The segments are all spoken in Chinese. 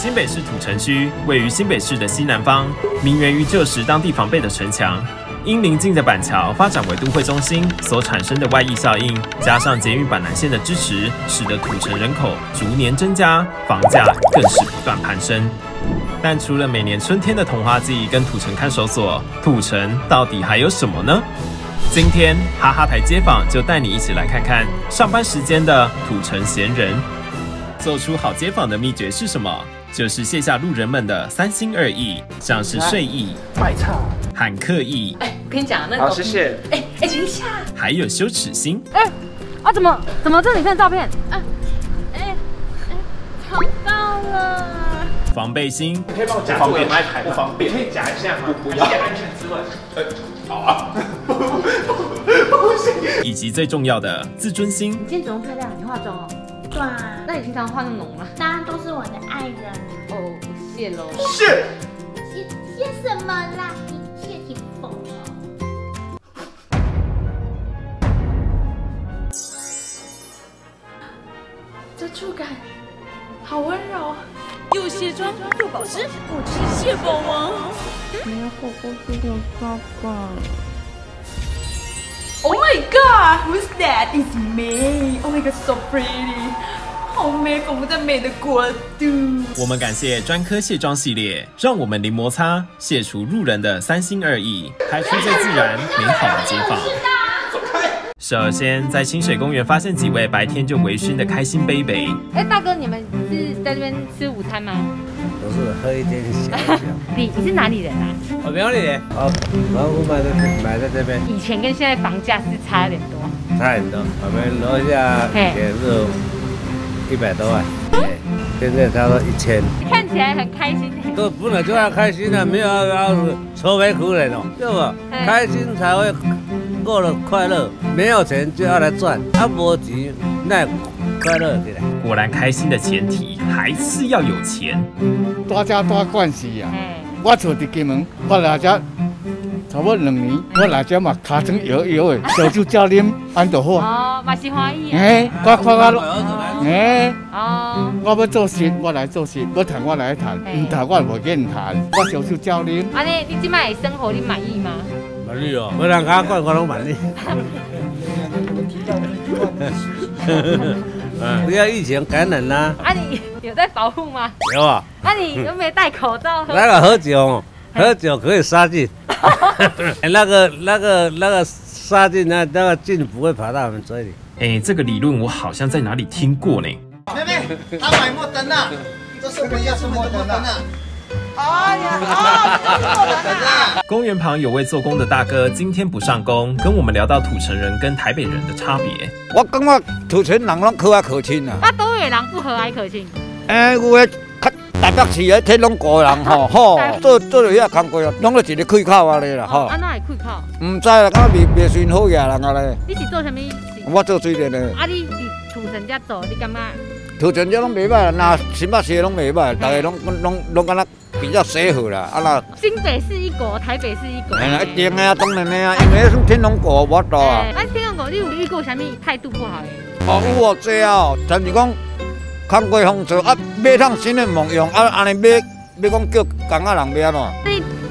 新北市土城区位于新北市的西南方，名源于旧时当地防备的城墙。因邻近的板桥发展为都会中心所产生的外溢效应，加上捷运板南线的支持，使得土城人口逐年增加，房价更是不断攀升。但除了每年春天的桐花季跟土城看守所，土城到底还有什么呢？今天哈哈台街访就带你一起来看看上班时间的土城闲人。做出好街访的秘诀是什么？就是卸下路人们的三心二意，像是睡意、卖差、喊客意。我跟你讲那个。好，谢谢。等一下。还有羞耻心。怎么这女生的照片？吵到了。防备心。可以帮我夹住麦台吗？不方便。可以夹一下吗？不要。安全之外。好啊。以及最重要的自尊心。你今天整容漂亮，你化妆哦？对啊。那你平常化那么浓吗？当然都是我的爱人。哦，谢喽。是。谢什么啦？你谢挺疯了。这触感好温柔，又卸妆又保湿，我是蟹堡王。没有火锅这个爸爸。Oh my god, who's that? It's me. Oh my god, so pretty. 好美，仿佛在美的国度。我们感谢专科卸妆系列，让我们零摩擦，卸除路人的三心二意，拍出最自然美好的街访。首先，在清水公园发现几位白天就微醺的开心贝贝。大哥，你们是在这边吃午餐吗？不是，喝一点小酒。你是哪里人啊？我苗栗人。房屋买在这边。以前跟现在房价是差有点多。差很多，我们楼下也是100多万，现在差不多1000。看起来很开心。都本来就要开心的，没有要愁眉苦脸哦，对吧？开心才会过得快乐，没有钱就要来赚，没钱那快乐起来。果然，开心的前提还是要有钱。大家大关系啊！我住伫金门，我来这差不多2年，我来这嘛尻川摇摇的，烧酒照啉，安就好。哦，嘛是欢喜。我看我要做事，我来做事；要谈，我来谈；唔谈，我无跟人谈。我烧酒照啉。安尼，你即摆的生活你满意吗？满意哦，没人甲我管，我拢满意。不要疫情感染啦。你有在保护吗？有啊。你有没有戴口罩？那个喝酒，喝酒可以杀菌。那个杀菌，那个菌不会跑到我们嘴里。这个理论我好像在哪里听过呢。妹妹，他买莫登啊，这是我要是莫登啊。哎呀，公园旁有位做工的大哥，今天不上工，跟我们聊到土城人跟台北人的差别。我感觉土城人拢和蔼可亲啊。都有人不和蔼可亲。有诶，较台北市诶天龙国人吼，做着遐工作，拢了一个开口啊咧啦吼。哪会开口？唔知啦，敢未算好嘢人啊咧。你是做什么事？我做水电诶。你伫土城遮做，你感觉？土城遮拢袂歹，那新北市拢袂歹，大家拢敢若比较适合啦。新北是一国，台北是一国。一定的啊，当然的啊，因为算天龙国我多啊。天龙国你有遇过啥物态度不好的？有哦，这啊，但是讲空过风潮买通新的梦用安尼要讲叫工仔人要安怎？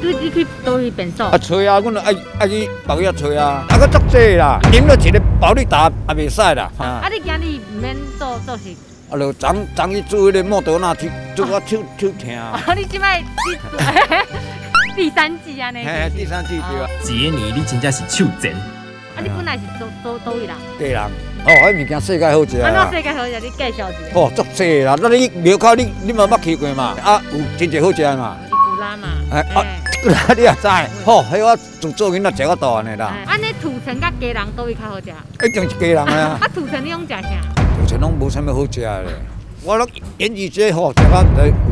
你去倒去便所？找啊，阮爱去保养找啊，搁足济啦，啉了一个保利达也袂使啦。你今日唔免做事？就昨去做迄个莫德纳去，做我手疼。你即摆第3季安尼？第3季对啊。姐你真正是手贱。你本来是倒位人？对人。迄物件世界好食啊！安怎世界好食？你介绍一下。足济啦，那你庙口你嘛捌去过嘛？有真济好食嘛？古拉嘛。古拉你也知？迄我自做囡仔食到大安尼啦。安尼土城甲家人倒位较好食？一定是家人啊。土城你拢食啥？土城拢无啥物好食咧。我拢演艺节食甲毋知有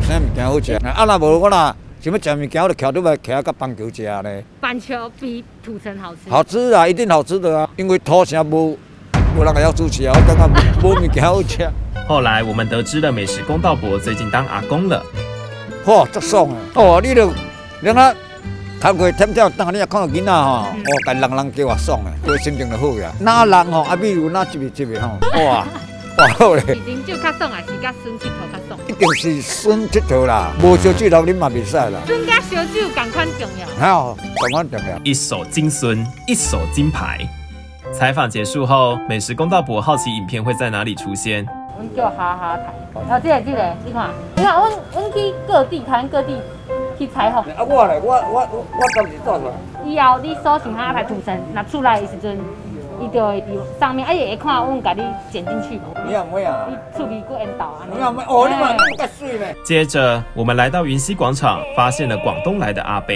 啥物件好食。若无我若想要食物件，我就徛倒来徛甲棒球食咧。板球比土城好吃。好吃啊，一定好吃的啊！因为土城无人会晓煮食，我感觉无物件好吃。后来我们得知了美食公道伯最近当阿公了。足爽啊！你就两个头过忝忝，等下你也看到囡仔吼，甲人叫我爽诶，我心情就好呀。哪人吼，比如哪一味吼，哇好咧。是啉酒较爽，还是甲孙佚佗较爽？一定是酸佚佗啦，无烧酒头啉嘛袂使啦。酸甲烧酒同款重要。好，同款重要。一手金孙，一手金牌。采访结束后，美食公道伯好奇影片会在哪里出现。阮叫哈哈台，哦，这个，你看，阮去各地台湾各地去采访。啊，我嘞，我当时做出来。以后你搜寻哈哈台土城，若出来的时阵，伊就会伫上面，会看阮甲你剪进去。你也唔会啊？你趣味搁引导啊？你也唔会哦，你嘛咁水呢？接着，我们来到云溪广场，发现了广东来的阿伯。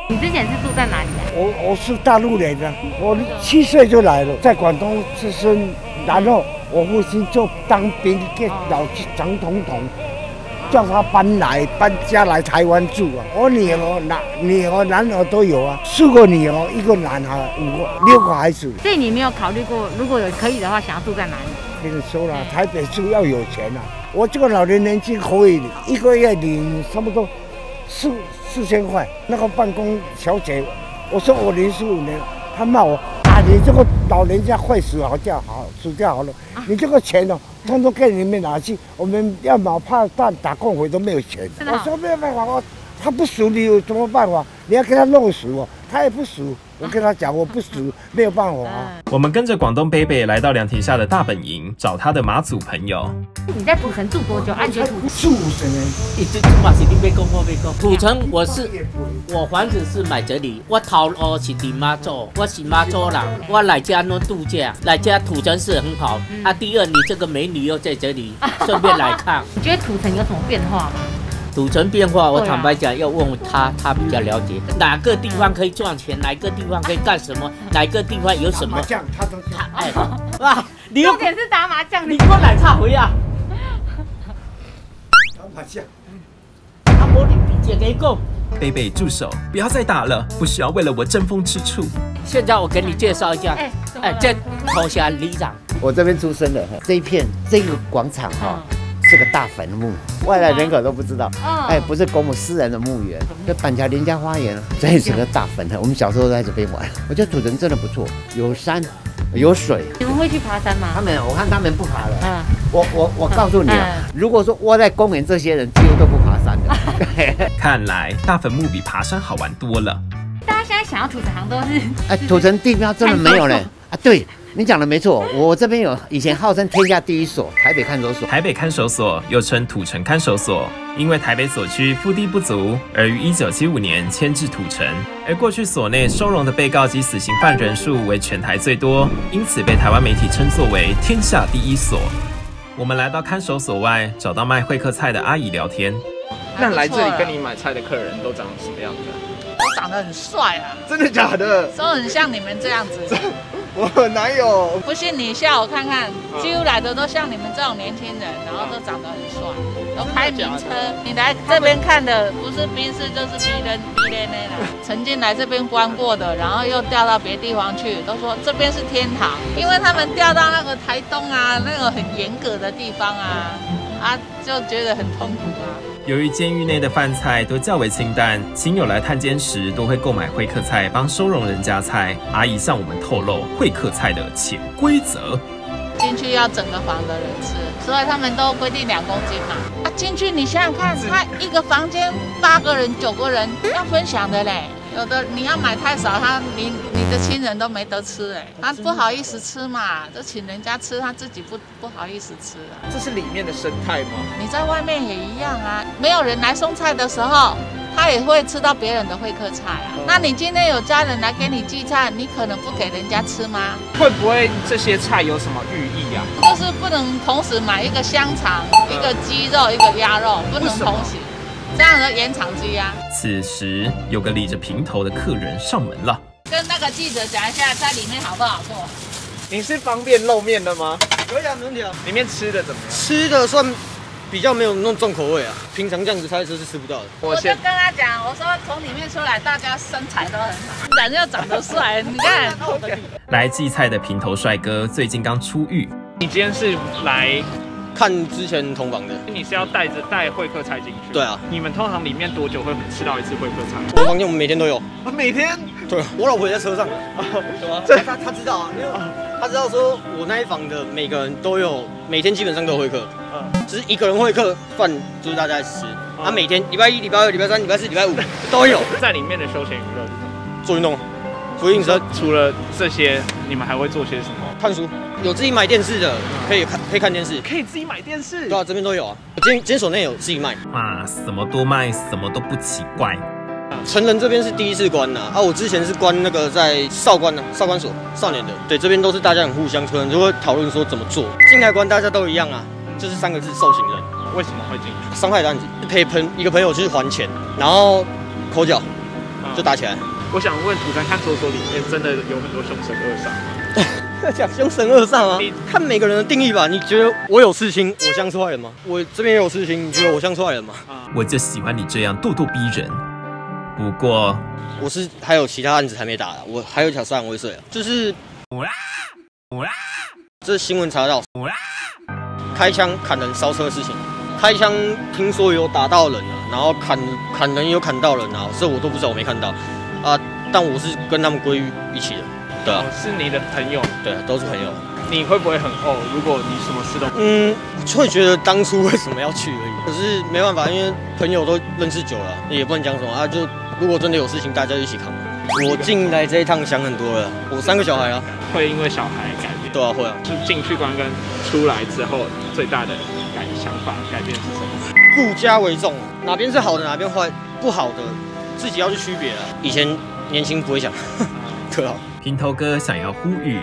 你之前是住在哪里啊？我是大陆人的，我7岁就来了，在广东出生，然后我父亲就当兵给老张统统，叫他搬家来台湾住啊。我女儿、男儿都有啊，4个女儿，1个男孩，6个孩子。所以你没有考虑过，如果有可以的话，想要住在哪里？跟你说了，台北住要有钱啊。我这个老年金可以1个月领差不多4000块。那个办公小姐，我说我领15年，她骂我啊，你这个老人家快死掉好了，你这个钱哦，通通给你们拿去，我们要哪怕打工回都没有钱。我说没有办法，他不赎你有什么办法？你要给他弄死我，他也不赎。我跟他讲，我不赎，没有办法啊。我们跟着广东贝贝来到凉亭下的大本营，找他的马祖朋友。你在土城住多久？安全土住50年。一直住嘛是你要讲我要讲。土城我房子是买这里，我头屋是伫妈祖，我是妈祖人，我来家呢度假，来家土城是很好。啊，第二你这个美女又在这里，顺便来看。你觉得土城有什么变化吗？土城变化，我坦白讲，要问他比较了解，哪个地方可以赚钱，哪个地方可以干什么，哪个地方有什么。麻将，他都哎，哇，你重点是打麻将，你给我来插回啊！打麻将。啊，我你姐给讲。贝贝住手，不要再打了，不需要为了我争风吃醋。现在我给你介绍一下，这头辖里长，我这边出生的，这个广场哈。是个大坟墓，外来人口都不知道。哎，不是公墓，私人的墓园，这板桥林家花园，这里是个大坟。我们小时候都在这边玩。我觉得土城真的不错，有山，有水。你们会去爬山吗？我看他们不爬了。我告诉你啊，如果说窝在公园，这些人几乎都不爬山的。看来大坟墓比爬山好玩多了。大家现在想要土城好像都是，哎，土城地标真的没有嘞。啊，对。你讲的没错，我这边有以前号称天下第一所台北看守所。台北看守所又称土城看守所，因为台北所区腹地不足，而于1975年迁至土城。而过去所内收容的被告及死刑犯人数为全台最多，因此被台湾媒体称作为天下第一所。我们来到看守所外，找到卖会客菜的阿姨聊天。那来这里跟你买菜的客人都长什么样子？都长得很帅啊！真的假的？都很像你们这样子。我哪有？不信你下午看看，几乎来的都像你们这种年轻人，然后都长得很帅，都开名车。你来这边看的不是宾士就是B N啦。曾经来这边关过的，然后又调到别地方去，都说这边是天堂，因为他们调到那个台东啊，那个很严格的地方啊，就觉得很痛苦啊。由于监狱内的饭菜都较为清淡，亲友来探监时都会购买会客菜帮收容人夹菜。阿姨向我们透露会客菜的潜规则：进去要整个房的人吃，所以他们都规定2公斤嘛。进去你想想看，他一个房间8个人、9个人要分享的嘞。有的你要买太少，你的亲人都没得吃哎，他不好意思吃嘛，就请人家吃，他自己不好意思吃啊。这是里面的生态吗？你在外面也一样啊，没有人来送菜的时候，他也会吃到别人的会客菜啊。那你今天有家人来给你寄菜，你可能不给人家吃吗？会不会这些菜有什么寓意啊？就是不能同时买一个香肠、一个鸡肉、一个鸭肉，不能同时。这样的延长期啊！此时有个理着平头的客人上门了，跟那个记者讲一下，在里面好不好做？你是方便露面的吗？可以啊，没问题啊。里面吃的怎么样？吃的算比较没有那种重口味啊，平常这样子开车是吃不到的。我就跟他讲，我说从里面出来，大家身材都很好，人又长得帅，你看。来寄菜的平头帅哥最近刚出狱。你今天是来看之前同房的，你是要带会客菜进去？对啊。你们通常里面多久会吃到一次会客菜？我房间我们每天都有。每天？对，我老婆也在车上。对啊。他知道啊，因为他知道说我那一房的每个人都有，每天基本上都有会客。只是一个人会客，饭就是大家吃。他每天礼拜一、礼拜二、礼拜三、礼拜四、礼拜五都有。在里面的休闲娱乐是什么？做运动，俯卧撑。除了这些，你们还会做些什么？看书，有自己买电视的，可以看电视，可以自己买电视。对啊，这边都有啊。今天所内有自己卖。啊，什么都卖，什么都不奇怪。成人这边是第一次关呐，我之前是关那个在少关所少年的，对，这边都是大家很互相，可能就会讨论说怎么做。进来关大家都一样啊，就是3个字：受刑人。为什么会进去？伤害的案子，陪一个朋友去还钱，然后口角，就打起来。我想问，土城看守所里面真的有很多凶神恶煞吗？讲凶神恶煞吗？你看每个人的定义吧。你觉得我有刺青，我像是坏人吗？我这边也有刺青，你觉得我像是坏人吗？我就喜欢你这样咄咄逼人。不过我是还有其他案子还没打的，我还有一条杀人未遂啊，就是这新闻查到开枪砍人烧车的事情。开枪听说有打到人啊，然后砍人有砍到人啊，这我都不知道，我没看到啊。但我是跟他们归于一起的，对啊。是你的朋友？对，都是朋友。你会不会很后？如果你什么事都会觉得当初为什么要去而已。可是没办法，因为朋友都认识久了，也不能讲什么啊。就如果真的有事情，大家一起扛。我进来这一趟想很多了，我3个小孩啊。会因为小孩改变？对啊，会啊。就进去关跟出来之后，最大的想法改变是什么？顾家为重，哪边是好的，哪边坏，不好的，自己要去区别啊。以前年轻不会想，可好。平头哥想要呼吁。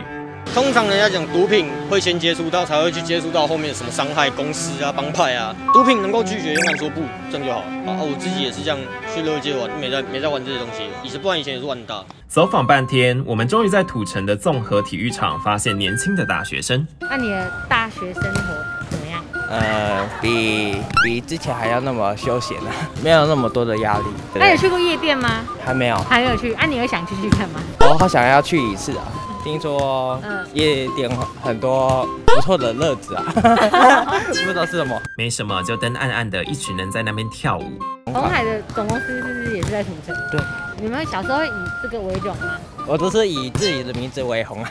通常人家讲毒品会先接触到，才会去接触到后面什么伤害公司啊、帮派啊。毒品能够拒绝，勇敢说不，这样就好了。啊，我自己也是这样去乐街玩，没在玩这些东西。不然以前也是玩大。走访半天，我们终于在土城的综合体育场发现年轻的大学生。那你的大学生活怎么样？比之前还要那么休闲啊，没有那么多的压力。那有去过夜店吗？还没有，还没有去。你会想去看吗？我好想要去一次啊。听说夜店很多不错的乐子啊，不知道是什么。没什么，就灯暗暗的，一群人在那边跳舞。鸿海的总公司是不是也是在土城？对。你们小时候以这个为荣吗？我都是以自己的名字为红。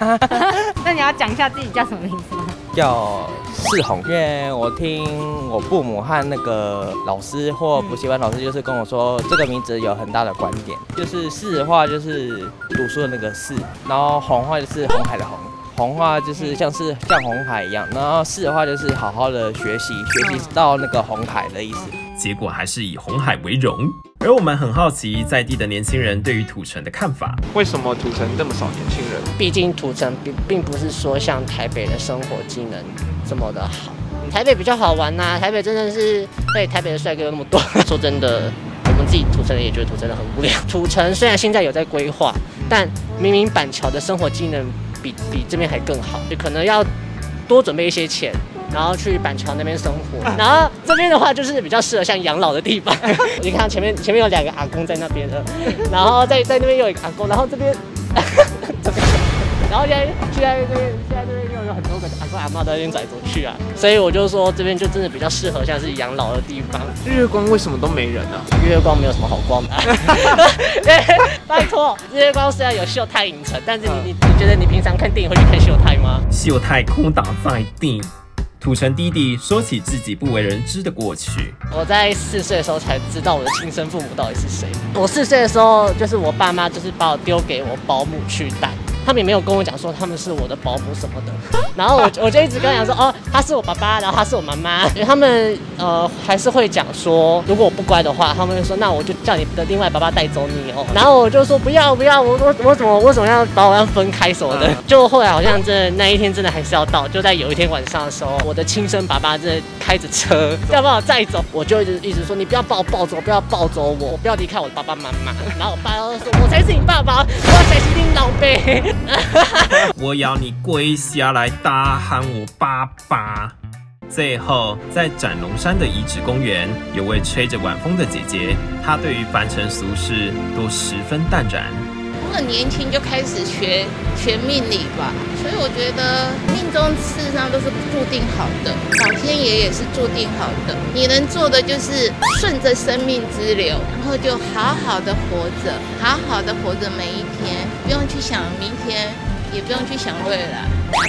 那你要讲一下自己叫什么名字吗？叫世宏，因为我听我父母和那个老师或补习班老师就是跟我说，这个名字有很大的观点，就是世的话就是读书的那个世，然后宏话就是红海的红，红话就是像红海一样，然后世的话就是好好的学习到那个红海的意思。结果还是以红海为荣。而我们很好奇在地的年轻人对于土城的看法。为什么土城这么少年轻人？毕竟土城并不是说像台北的生活机能这么的好。台北比较好玩呐，台北真的是，对，台北的帅哥有那么多。说真的，我们自己土城人也觉得土城人很无聊。土城虽然现在有在规划，但明明板桥的生活机能比这边还更好，就可能要多准备一些钱。然后去板桥那边生活，然后这边的话就是比较适合像养老的地方。你看前面有2个阿公在那边的，然后在那边又有一个阿公，然后这边，然后现在这边又有很多个阿公阿嬤在那边走来走去啊，所以我就说这边就真的比较适合像是养老的地方。日月光为什么都没人啊？日月光没有什么好光的。拜托，日月光虽然有秀泰影城，但是你觉得你平常看电影会去看秀泰吗？秀泰空档在地。土城弟弟说起自己不为人知的过去。我在4岁的时候才知道我的亲生父母到底是谁。我4岁的时候，就是我爸妈就是把我丢给我保姆去带，他们也没有跟我讲说他们是我的保姆什么的。然后我就一直跟他讲说，哦，他是我爸爸，然后他是我妈妈。他们还是会讲说，如果我不乖的话，他们会说那我就叫你的另外爸爸带走你哦。然后我就说不要，我为什么要把我要分开什么的？就后来好像真的那一天真的还是要到，就在有一天晚上的时候，我的亲生爸爸真的开着车要把我载走，我就一直说你不要把我抱走，不要抱走我不要离开我的爸爸妈妈。然后我爸就说我才是你爸爸，我才是你老爸。我要你跪下来大喊我爸爸。最后，在斩龙山的遗址公园，有位吹着晚风的姐姐，她对于凡尘俗事都十分淡然。我很年轻就开始学命理吧，所以我觉得命中事实上都是注定好的，老天爷也是注定好的。你能做的就是顺着生命之流，然后就好好的活着，好好的活着每一天，不用去想明天也不用去想未来，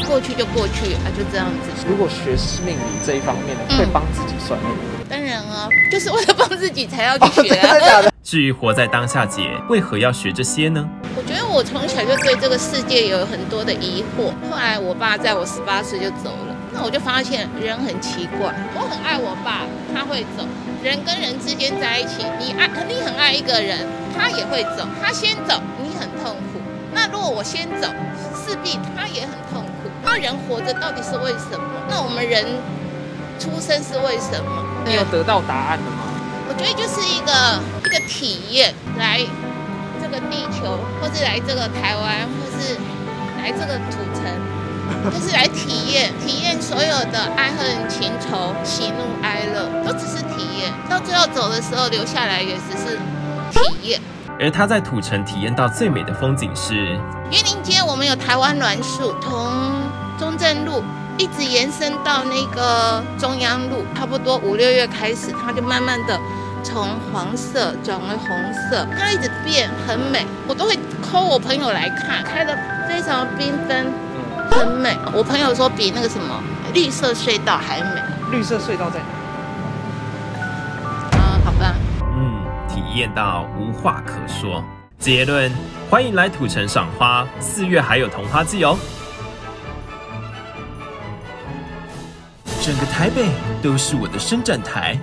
过去就过去啊，就这样子。如果学命理这一方面的，会帮自己算命吗？当然啊，就是为了帮自己才要去学啊。至于活在当下姐为何要学这些呢？我觉得我从小就对这个世界有很多的疑惑。后来我爸在我18岁就走了，那我就发现人很奇怪。我很爱我爸，他会走。人跟人之间在一起，你很爱一个人，他也会走，他先走，你很痛苦。那如果我先走，势必他也很痛苦。那人活着到底是为什么？那我们人出生是为什么？你有得到答案了吗？我觉得就是一个体验，来这个地球，或是来这个台湾，或是来这个土城，就是来体验所有的爱恨情仇、喜怒哀乐，都只是体验。到最后走的时候留下来也只是体验。而他在土城体验到最美的风景是园林街，我们有台湾栾树，从中正路一直延伸到那个中央路，差不多5、6月开始，它就慢慢的从黄色转为红色，它一直变，很美。我都会 call 我朋友来看，开得非常缤纷，很美。我朋友说比那个什么绿色隧道还美。绿色隧道在哪？好吧。体验到无话可说。结论：欢迎来土城赏花，4月还有桐花季哦。整个台北都是我的伸展台。